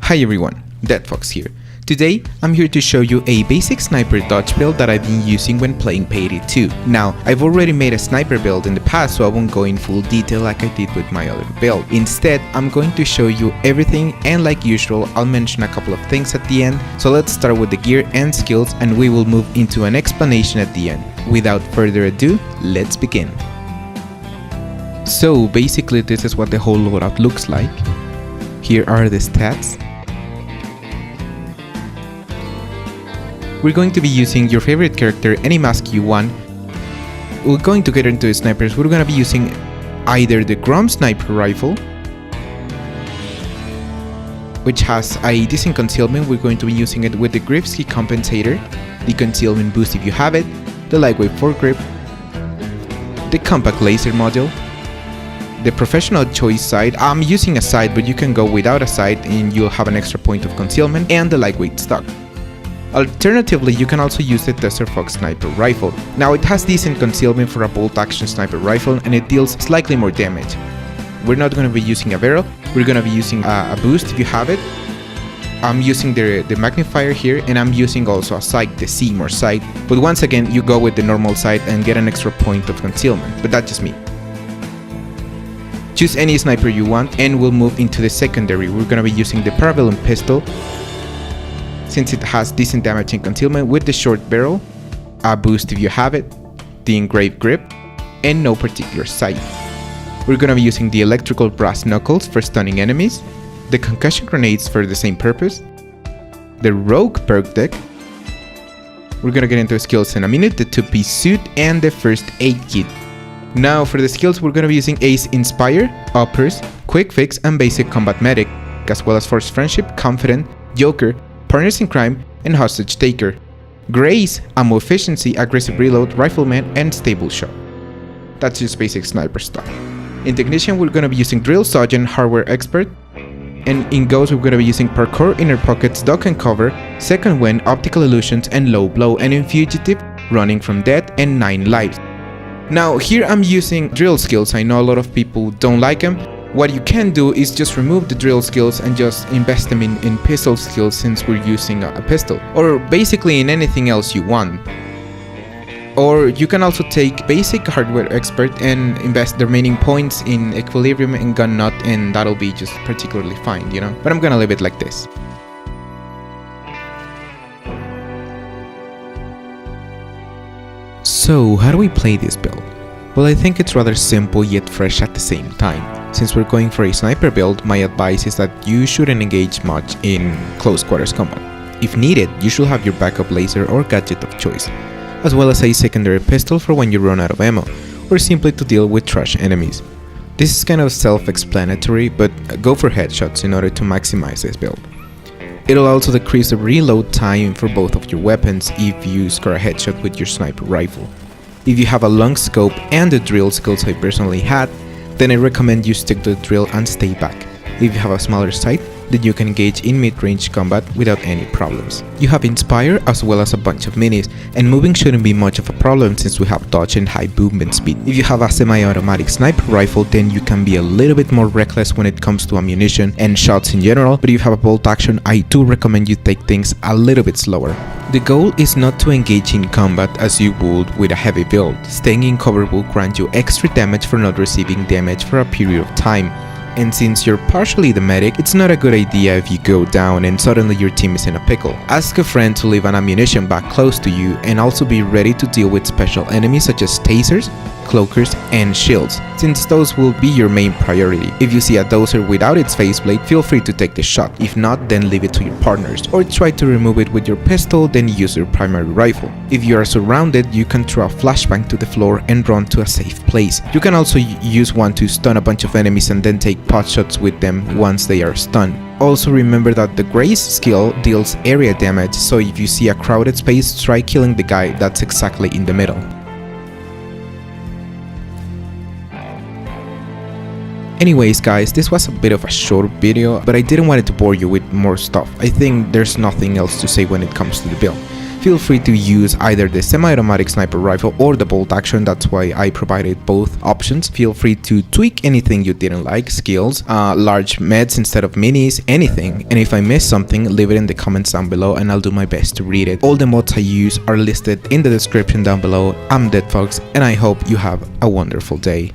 Hi everyone, DeadFox here. Today, I'm here to show you a basic sniper dodge build that I've been using when playing Payday 2. Now, I've already made a sniper build in the past, so I won't go in full detail like I did with my other build. Instead, I'm going to show you everything, and like usual, I'll mention a couple of things at the end. So let's start with the gear and skills, and we will move into an explanation at the end. Without further ado, let's begin. So basically, this is what the whole loadout looks like. Here are the stats. We're going to be using your favorite character, any mask you want. We're going to get into the snipers. We're going to be using either the Grom sniper rifle, which has a decent concealment. We're going to be using it with the Gripsky compensator, the concealment boost if you have it, the lightweight foregrip, the compact laser module, the professional choice sight. I'm using a sight, but you can go without a sight and you'll have an extra point of concealment, and the lightweight stock. Alternatively, you can also use the Taser Fox sniper rifle. Now, it has decent concealment for a bolt action sniper rifle and it deals slightly more damage. We're not going to be using a barrel, we're going to be using a boost if you have it. I'm using the magnifier here, and I'm using also a sight, the Seymour sight. But once again, you go with the normal sight and get an extra point of concealment, but that's just me. Choose any sniper you want and we'll move into the secondary. We're going to be using the Parabellum pistol, since it has decent damage and concealment with the short barrel, a boost if you have it, the engraved grip, and no particular sight. We're going to be using the electrical brass knuckles for stunning enemies, the concussion grenades for the same purpose, the rogue perk deck. We're going to get into the skills in a minute, the 2-piece suit, and the first aid kit. Now for the skills, we're going to be using Ace Inspire, Uppers, Quick Fix, and Basic Combat Medic, as well as Force Friendship, Confident, Joker, Partners in Crime, and Hostage Taker. Grace, Ammo Efficiency, Aggressive Reload, Rifleman, and Stable Shot. That's just basic sniper stuff. In Technician, we're going to be using Drill Sergeant, Hardware Expert, and in Ghost, we're going to be using Parkour, Inner Pockets, Duck and Cover, Second Wind, Optical Illusions, and Low Blow, and in Fugitive, Running from Death, and 9 Lives. Now, here I'm using drill skills. I know a lot of people don't like them. What you can do is just remove the drill skills and just invest them in pistol skills, since we're using a pistol, or basically in anything else you want. Or you can also take basic hardware expert and invest the remaining points in equilibrium and gun nut, and that'll be just particularly fine, you know. But I'm gonna leave it like this. So how do we play this build? Well, I think it's rather simple yet fresh at the same time. Since we're going for a sniper build, my advice is that you shouldn't engage much in close quarters combat. If needed, you should have your backup laser or gadget of choice, as well as a secondary pistol for when you run out of ammo, or simply to deal with trash enemies. This is kind of self-explanatory, but go for headshots in order to maximize this build. It'll also decrease the reload time for both of your weapons if you score a headshot with your sniper rifle. If you have a long scope and the drill skills I personally had, then I recommend you stick to the drill and stay back. If you have a smaller sight, then you can engage in mid-range combat without any problems. You have Inspire as well as a bunch of minis, and moving shouldn't be much of a problem since we have dodge and high movement speed. If you have a semi-automatic sniper rifle, then you can be a little bit more reckless when it comes to ammunition and shots in general, but if you have a bolt action, I do recommend you take things a little bit slower. The goal is not to engage in combat as you would with a heavy build. Staying in cover will grant you extra damage for not receiving damage for a period of time. And since you're partially the medic, it's not a good idea if you go down and suddenly your team is in a pickle. Ask a friend to leave an ammunition bag close to you, and also be ready to deal with special enemies such as tasers, cloakers, and shields, since those will be your main priority. If you see a dozer without its faceplate, feel free to take the shot. If not, then leave it to your partners, or try to remove it with your pistol, then use your primary rifle. If you are surrounded, you can throw a flashbang to the floor and run to a safe place. You can also use one to stun a bunch of enemies and then take pot shots with them once they are stunned. Also remember that the Grace skill deals area damage, so if you see a crowded space, try killing the guy that's exactly in the middle. Anyways guys, this was a bit of a short video, but I didn't want it to bore you with more stuff. I think there's nothing else to say when it comes to the build. Feel free to use either the semi-automatic sniper rifle or the bolt action, that's why I provided both options. Feel free to tweak anything you didn't like, skills, large meds instead of minis, anything. And if I missed something, leave it in the comments down below and I'll do my best to read it. All the mods I use are listed in the description down below. I'm DeadFox and I hope you have a wonderful day.